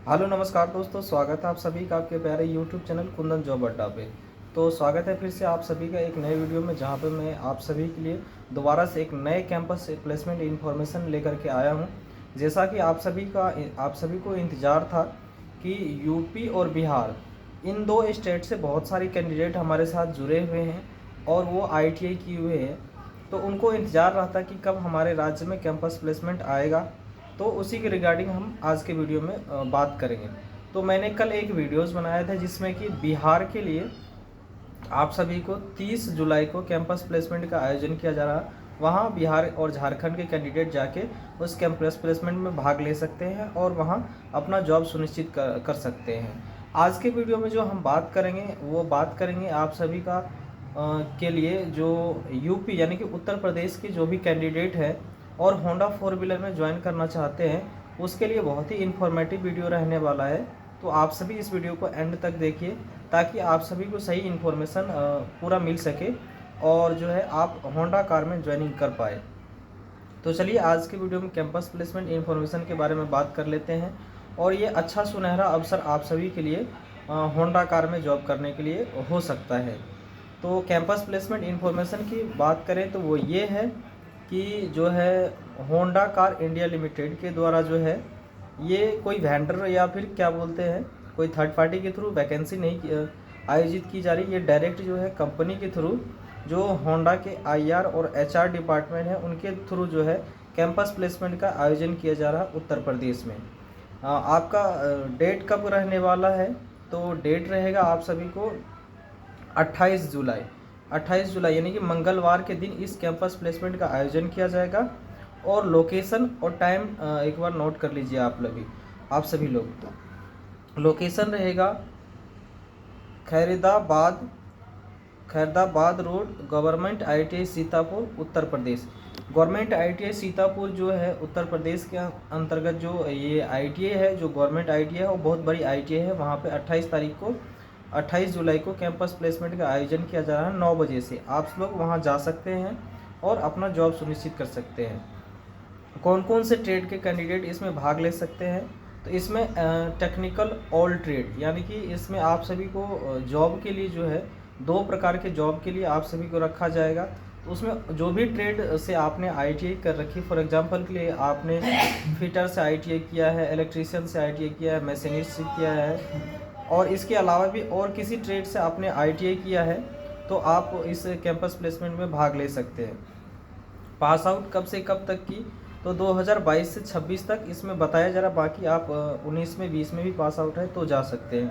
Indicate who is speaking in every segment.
Speaker 1: Hello नमस्कार दोस्तों, स्वागत है आप सभी का आपके प्यारे यूट्यूब चैनल कुंदन जॉब अड्डा पे। तो स्वागत है फिर से आप सभी का एक नए वीडियो में, जहां पे मैं आप सभी के लिए दोबारा से एक नए कैंपस प्लेसमेंट इन्फॉर्मेशन लेकर के आया हूं। जैसा कि आप सभी को इंतज़ार था कि यूपी और बिहार, इन दो स्टेट से बहुत सारे कैंडिडेट हमारे साथ जुड़े हुए हैं और वो ITI किए हुए हैं। तो उनको इंतज़ार रहा था कि कब हमारे राज्य में कैंपस प्लेसमेंट आएगा। तो उसी के रिगार्डिंग हम आज के वीडियो में बात करेंगे। तो मैंने कल एक वीडियोस बनाया था जिसमें कि बिहार के लिए आप सभी को 30 जुलाई को कैंपस प्लेसमेंट का आयोजन किया जा रहा। वहाँ बिहार और झारखंड के कैंडिडेट जाके उस कैंपस प्लेसमेंट में भाग ले सकते हैं और वहाँ अपना जॉब सुनिश्चित कर सकते हैं। आज के वीडियो में जो हम बात करेंगे वो बात करेंगे आप सभी का के लिए जो यूपी यानी कि उत्तर प्रदेश के जो भी कैंडिडेट है और होंडा 4 व्हीलर में ज्वाइन करना चाहते हैं, उसके लिए बहुत ही इन्फॉर्मेटिव वीडियो रहने वाला है। तो आप सभी इस वीडियो को एंड तक देखिए ताकि आप सभी को सही इन्फॉर्मेशन पूरा मिल सके और जो है आप होंडा कार में ज्वाइनिंग कर पाए। तो चलिए आज के वीडियो में कैंपस प्लेसमेंट इन्फॉर्मेशन के बारे में बात कर लेते हैं और ये अच्छा सुनहरा अवसर आप सभी के लिए होंडा कार में जॉब करने के लिए हो सकता है। तो कैंपस प्लेसमेंट इन्फॉर्मेशन की बात करें तो वो ये है कि जो है होंडा कार इंडिया लिमिटेड के द्वारा जो है ये कोई वेंडर या फिर क्या बोलते हैं, कोई थर्ड पार्टी के थ्रू वैकेंसी नहीं आयोजित की जा रही। ये डायरेक्ट जो है कंपनी के थ्रू, जो होंडा के IR और HR डिपार्टमेंट है उनके थ्रू जो है कैंपस प्लेसमेंट का आयोजन किया जा रहा उत्तर प्रदेश में। आपका डेट कब रहने वाला है? तो डेट रहेगा आप सभी को 28 जुलाई। 28 जुलाई यानी कि मंगलवार के दिन इस कैंपस प्लेसमेंट का आयोजन किया जाएगा। और लोकेशन और टाइम एक बार नोट कर लीजिए आप सभी लोग। लोकेशन रहेगा खैरदाबाद road, government ITI Sitapur, Uttar Pradesh. Government ITI Sitapur जो है उत्तर प्रदेश के अंतर्गत जो ये ITI है, जो गवर्नमेंट ITI है, वो बहुत बड़ी ITI है। वहाँ पे 28 जुलाई को कैंपस प्लेसमेंट का आयोजन किया जा रहा है 9 बजे से। आप लोग वहाँ जा सकते हैं और अपना जॉब सुनिश्चित कर सकते हैं। कौन कौन से ट्रेड के कैंडिडेट इसमें भाग ले सकते हैं? तो इसमें टेक्निकल ऑल ट्रेड यानी कि इसमें आप सभी को जॉब के लिए जो है 2 प्रकार के जॉब के लिए आप सभी को रखा जाएगा। तो उसमें जो भी ट्रेड से आपने ITI कर रखी, फॉर एग्जांपल के लिए आपने फिटर से ITI किया है, इलेक्ट्रीशियन से ITI किया है, मैकेनिस्ट से किया है और इसके अलावा भी और किसी ट्रेड से आपने ITI किया है, तो आप इस कैंपस प्लेसमेंट में भाग ले सकते हैं। पास आउट कब से कब तक की? तो 2022 से 26 तक इसमें बताया जा रहा। बाकी आप 19 में 20 में भी पास आउट है तो जा सकते हैं।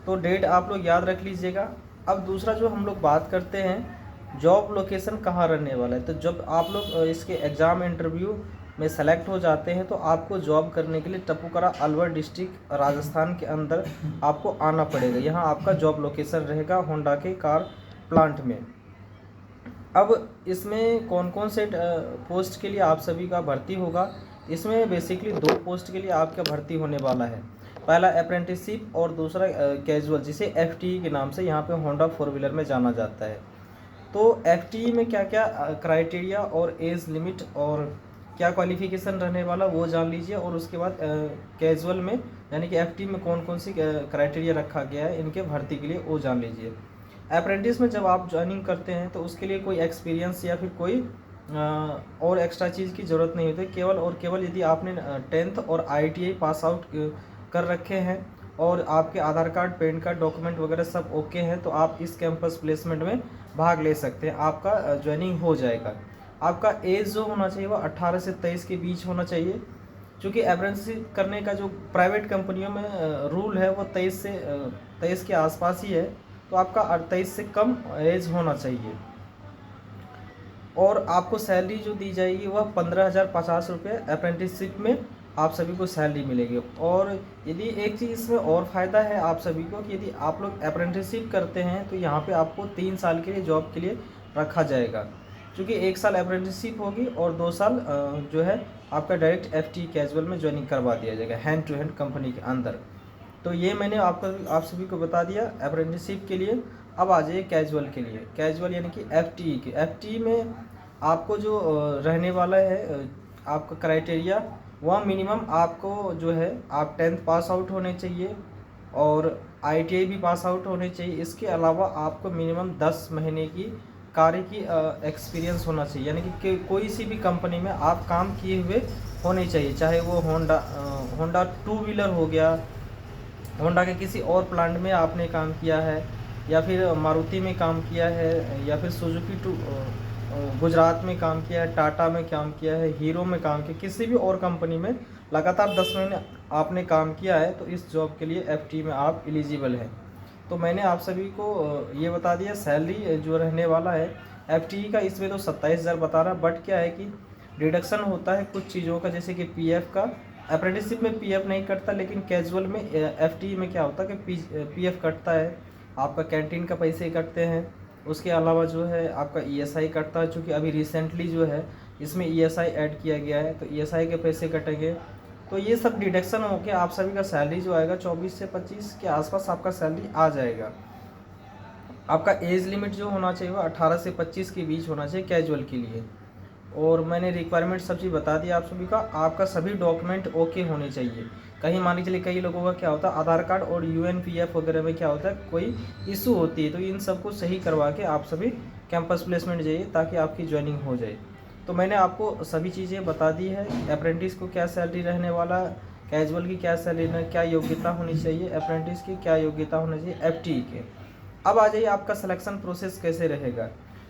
Speaker 1: तो डेट आप लोग याद रख लीजिएगा। अब दूसरा जो हम लोग बात करते हैं, जॉब लोकेशन कहाँ रहने वाला है। तो जब आप लोग इसके एग्ज़ाम इंटरव्यू में सेलेक्ट हो जाते हैं तो आपको जॉब करने के लिए टपुकरा अलवर डिस्ट्रिक्ट राजस्थान के अंदर आपको आना पड़ेगा। यहाँ आपका जॉब लोकेशन रहेगा होंडा के कार प्लांट में। अब इसमें कौन कौन से पोस्ट के लिए आप सभी का भर्ती होगा? इसमें बेसिकली 2 पोस्ट के लिए आपका भर्ती होने वाला है। पहला अप्रेंटिसशिप और दूसरा कैजुअल, जिसे FTE के नाम से यहाँ पे होंडा 4 व्हीलर में जाना जाता है। तो FTE में क्या क्या क्राइटेरिया और एज लिमिट और क्या क्वालिफिकेशन रहने वाला वो जान लीजिए। और उसके बाद कैजुअल में यानी कि FTE में कौन कौन सी क्राइटेरिया रखा गया है इनके भर्ती के लिए वो जान लीजिए। अप्रेंटिस में जब आप ज्वाइनिंग करते हैं तो उसके लिए कोई एक्सपीरियंस या फिर कोई और एक्स्ट्रा चीज़ की ज़रूरत नहीं होती। केवल और केवल यदि आपने 10th और ITI पास आउट कर रखे हैं और आपके आधार कार्ड, पैन कार्ड, डॉक्यूमेंट वगैरह सब ओके हैं तो आप इस कैंपस प्लेसमेंट में भाग ले सकते हैं। आपका ज्वाइनिंग हो जाएगा। आपका एज जो होना चाहिए वो 18 से 23 के बीच होना चाहिए, क्योंकि अप्रेंटिसशिप करने का जो प्राइवेट कंपनियों में रूल है वो 23 के आसपास ही है। तो आपका 28 से कम एज होना चाहिए। और आपको सैलरी जो दी जाएगी वह 15,050 रुपये अप्रेंटिसशिप में आप सभी को सैलरी मिलेगी। और यदि एक चीज़ इसमें और फ़ायदा है आप सभी को कि यदि आप लोग अप्रेंटिसशिप करते हैं तो यहाँ पे आपको 3 साल के लिए जॉब के लिए रखा जाएगा, क्योंकि 1 साल अप्रेंटिसशिप होगी और 2 साल जो है आपका डायरेक्ट FTE कैजुअल में ज्वाइनिंग करवा दिया जाएगा हैंड टू हैंड कंपनी के अंदर। तो ये मैंने आप सभी को बता दिया अप्रेंटिसशिप के लिए। अब आ जाइए कैजुअल के लिए। कैजुअल यानी कि FTE के FTE में आपको जो रहने वाला है आपका क्राइटेरिया वह मिनिमम आपको जो है आप 10th पास आउट होने चाहिए और ITI भी पास आउट होने चाहिए। इसके अलावा आपको मिनिमम 10 महीने की कार्य की एक्सपीरियंस होना चाहिए, यानी कि कोई सी भी कंपनी में आप काम किए हुए होने चाहिए, चाहे वो होंडा टू व्हीलर हो गया, होंडा के किसी और प्लांट में आपने काम किया है, या फिर मारुति में काम किया है, या फिर सुजुकी गुजरात में काम किया है, टाटा में काम किया है, हीरो में काम किया, किसी भी और कंपनी में लगातार 10 महीने आपने काम किया है तो इस जॉब के लिए FT में आप एलिजिबल हैं। तो मैंने आप सभी को ये बता दिया। सैलरी जो रहने वाला है FTE का, इसमें तो 27,000 बता रहा, बट क्या है कि डिडक्शन होता है कुछ चीज़ों का, जैसे कि PF का। अप्रेंटिसशिप में PF नहीं कटता, लेकिन कैजुअल में FTE में क्या होता है कि PF कटता है, आपका कैंटीन का पैसे कटते हैं, उसके अलावा जो है आपका ESI कटता है, चूँकि अभी रिसेंटली जो है इसमें ESI ऐड किया गया है तो ESI के पैसे कटेंगे। तो ये सब डिडक्शन होकर आप सभी का सैलरी जो आएगा 24 से 25 के आसपास आपका सैलरी आ जाएगा। आपका एज लिमिट जो होना चाहिए वो 18 से 25 के बीच होना चाहिए कैजुअल के लिए। और मैंने रिक्वायरमेंट सब चीज़ बता दिया आप सभी का। आपका सभी डॉक्यूमेंट ओके होने चाहिए। कहीं मान के चलिए कई लोगों का क्या होता है आधार कार्ड और UNPF वगैरह में क्या होता है कोई इशू होती है, तो इन सबको सही करवा के आप सभी कैंपस प्लेसमेंट जाइए ताकि आपकी ज्वाइनिंग हो जाए। तो मैंने आपको सभी चीज़ें बता दी है। अप्रेंटिस को क्या सैलरी रहने वाला, कैजुअल की क्या सैलरी, क्या योग्यता होनी चाहिए, अप्रेंटिस की क्या योग्यता होनी चाहिए, FTE के। अब आ जाइए आपका सिलेक्शन प्रोसेस कैसे रहेगा।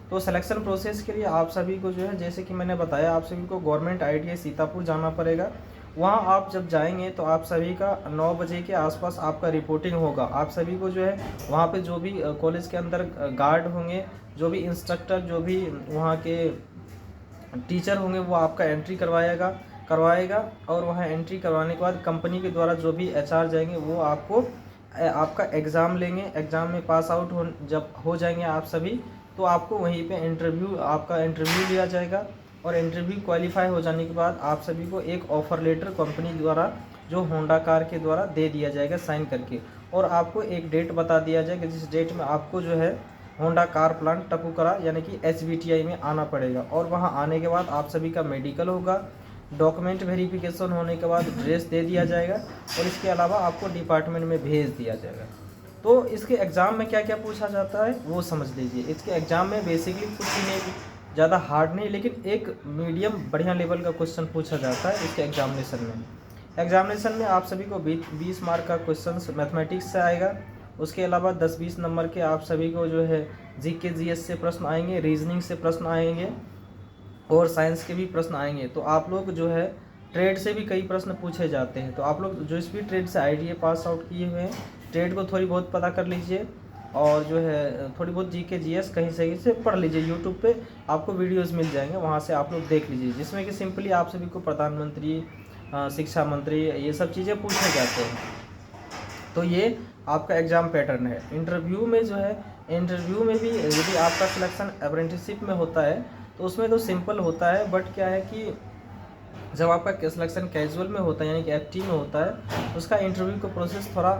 Speaker 1: तो सिलेक्शन प्रोसेस के लिए आप सभी को जो है, जैसे कि मैंने बताया, आप सभी को गवर्नमेंट ITI सीतापुर जाना पड़ेगा। वहाँ आप जब जाएंगे तो आप सभी का 9 बजे के आसपास आपका रिपोर्टिंग होगा। आप सभी को जो है वहाँ पे जो भी कॉलेज के अंदर गार्ड होंगे, जो भी इंस्ट्रक्टर, जो भी वहाँ के टीचर होंगे, वो आपका एंट्री करवाएगा और वहाँ एंट्री करवाने के बाद कंपनी के द्वारा जो भी HR जाएंगे वो आपका एग्ज़ाम लेंगे। एग्ज़ाम में पास आउट जब हो जाएंगे आप सभी, तो आपको वहीं पे आपका इंटरव्यू लिया जाएगा और इंटरव्यू क्वालिफाई हो जाने के बाद आप सभी को एक ऑफ़र लेटर कंपनी द्वारा जो होंडा कार के द्वारा दे दिया जाएगा साइन करके, और आपको एक डेट बता दिया जाएगा जिस डेट में आपको जो है होंडा कार प्लांट टपुकरा यानी कि HBTI में आना पड़ेगा। और वहां आने के बाद आप सभी का मेडिकल होगा, डॉक्यूमेंट वेरिफिकेशन होने के बाद ड्रेस दे दिया जाएगा और इसके अलावा आपको डिपार्टमेंट में भेज दिया जाएगा। तो इसके एग्ज़ाम में क्या क्या पूछा जाता है वो समझ लीजिए। इसके एग्ज़ाम में बेसिकली कुछ ही नहीं, ज़्यादा हार्ड नहीं, लेकिन एक मीडियम बढ़िया लेवल का क्वेश्चन पूछा जाता है इसके एग्जामिनेशन में। आप सभी को 20 मार्क का क्वेश्चन मैथमेटिक्स से आएगा। उसके अलावा 10-20 नंबर के आप सभी को जो है GK GS से प्रश्न आएंगे, रीजनिंग से प्रश्न आएंगे और साइंस के भी प्रश्न आएंगे। तो आप लोग जो है ट्रेड से भी कई प्रश्न पूछे जाते हैं, तो आप लोग जो इस भी ट्रेड से ITI पास आउट किए हुए हैं, ट्रेड को थोड़ी बहुत पता कर लीजिए और जो है थोड़ी बहुत GK GS कहीं से पढ़ लीजिए। यूट्यूब पे आपको वीडियोस मिल जाएंगे, वहाँ से आप लोग देख लीजिए, जिसमें कि सिंपली आप सभी को प्रधानमंत्री, शिक्षा मंत्री, ये सब चीज़ें पूछे जाते हैं। तो ये आपका एग्ज़ाम पैटर्न है। इंटरव्यू में जो है, इंटरव्यू में भी यदि आपका सिलेक्शन अप्रेंटिसशिप में होता है तो उसमें तो सिंपल होता है, बट क्या है कि जब आपका सिलेक्शन कैजुअल में होता है यानी कि FT में होता है, उसका इंटरव्यू का प्रोसेस थोड़ा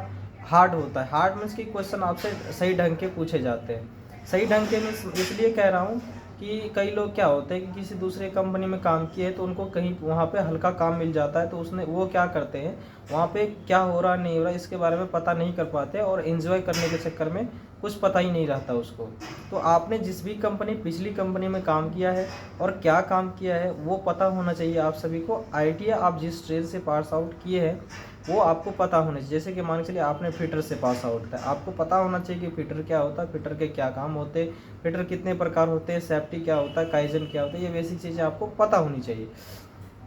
Speaker 1: हार्ड होता है। हार्ड मीन्स कि क्वेश्चन आपसे सही ढंग के पूछे जाते हैं। सही ढंग के मीन्स इसलिए कह रहा हूँ कि कई लोग क्या होते हैं कि किसी दूसरे कंपनी में काम किए तो उनको कहीं वहाँ पे हल्का काम मिल जाता है, तो वो क्या करते हैं, वहाँ पे क्या हो रहा नहीं हो रहा इसके बारे में पता नहीं कर पाते और एंजॉय करने के चक्कर में कुछ पता ही नहीं रहता उसको। तो आपने जिस भी पिछली कंपनी में काम किया है और क्या काम किया है वो पता होना चाहिए आप सभी को। ITI आप जिस ट्रेड से पास आउट किए हैं वो आपको पता होना चाहिए। जैसे कि मान के चलिए आपने फिटर से पास आउट किया, आपको पता होना चाहिए कि फिटर क्या होता है, फिटर के क्या काम होते हैं, फिटर कितने प्रकार होते हैं, सेफ्टी क्या होता है, काइजन क्या होता है, ये बेसिक चीज़ें आपको पता होनी चाहिए।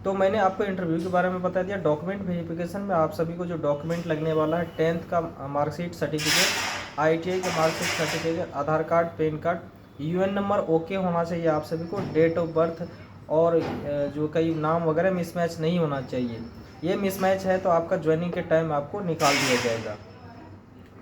Speaker 1: तो मैंने आपको इंटरव्यू के बारे में बता दिया। डॉक्यूमेंट वेरिफिकेशन में आप सभी को जो डॉक्यूमेंट लगने वाला है 10th का मार्कशीट सर्टिफिकेट, ITI का marksheet certificate, Aadhaar card, PAN card, UN number okay होना चाहिए आप सभी को, डेट ऑफ बर्थ और जो कई नाम वगैरह मिसमैच नहीं होना चाहिए। ये मिसमैच है तो आपका ज्वाइनिंग के टाइम आपको निकाल दिया जाएगा।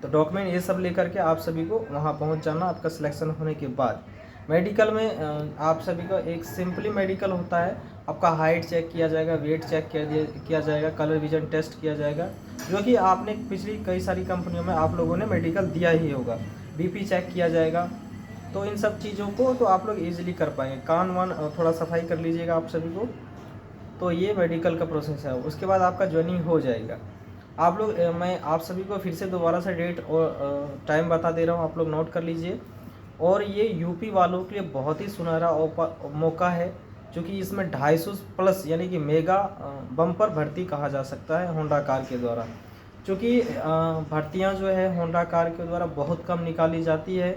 Speaker 1: तो डॉक्यूमेंट ये सब लेकर के आप सभी को वहाँ पहुँच जाना आपका सिलेक्शन होने के बाद। मेडिकल में आप सभी का एक सिंपली मेडिकल होता है, आपका हाइट चेक किया जाएगा, वेट चेक किया जाएगा, कलर विजन टेस्ट किया जाएगा, जो कि आपने पिछली कई सारी कंपनियों में आप लोगों ने मेडिकल दिया ही होगा। BP चेक किया जाएगा। तो इन सब चीज़ों को तो आप लोग ईजिली कर पाएंगे। कान वान थोड़ा सफाई कर लीजिएगा आप सभी को। तो ये मेडिकल का प्रोसेस है। उसके बाद आपका ज्वाइनिंग हो जाएगा। आप लोग मैं आप सभी को फिर से दोबारा से डेट और टाइम बता दे रहा हूँ, आप लोग नोट कर लीजिए। और ये यूपी वालों के लिए बहुत ही सुनहरा मौका है, क्योंकि इसमें 250 प्लस यानी कि मेगा बम्पर भर्ती कहा जा सकता है होंडा कार के द्वारा। क्योंकि भर्तियां जो है होंडा कार के द्वारा बहुत कम निकाली जाती है,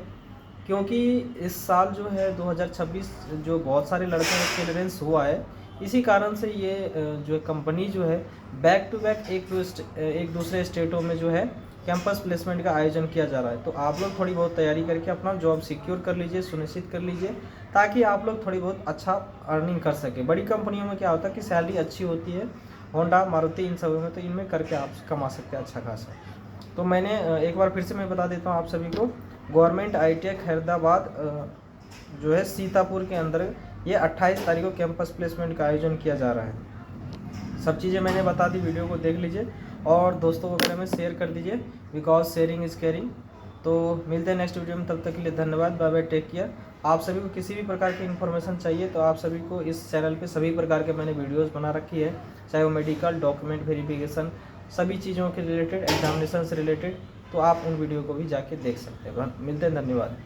Speaker 1: क्योंकि इस साल जो है 2026 जो बहुत सारे लड़कों का क्लियरेंस हुआ है, इसी कारण से ये जो कंपनी जो है बैक टू बैक एक दूसरे स्टेटों में जो है कैंपस प्लेसमेंट का आयोजन किया जा रहा है। तो आप लोग थोड़ी बहुत तैयारी करके अपना जॉब सिक्योर कर लीजिए, सुनिश्चित कर लीजिए, ताकि आप लोग थोड़ी बहुत अच्छा अर्निंग कर सके। बड़ी कंपनियों में क्या होता है कि सैलरी अच्छी होती है, होंडा मारुति इन सब में, तो इनमें करके आप कमा सकते हैं अच्छा खासा। तो मैंने एक बार फिर से मैं बता देता हूँ आप सभी को, गवर्नमेंट ITI खैरदाबाद जो है सीतापुर के अंदर ये 28 तारीख को कैंपस प्लेसमेंट का आयोजन किया जा रहा है। सब चीज़ें मैंने बता दी, वीडियो को देख लीजिए और दोस्तों वगैरह में शेयर कर दीजिए, बिकॉज शेयरिंग इज़ केयरिंग। तो मिलते हैं नेक्स्ट वीडियो में, तब तक के लिए धन्यवाद, बाय बाय, टेक केयर। आप सभी को किसी भी प्रकार की इन्फॉर्मेशन चाहिए तो आप सभी को इस चैनल पे सभी प्रकार के मैंने वीडियोस बना रखी है, चाहे वो मेडिकल, डॉक्यूमेंट वेरिफिकेशन, सभी चीज़ों के रिलेटेड, एग्जामिनेशन से रिलेटेड, तो आप उन वीडियो को भी जाके देख सकते हैं। मिलते हैं, धन्यवाद।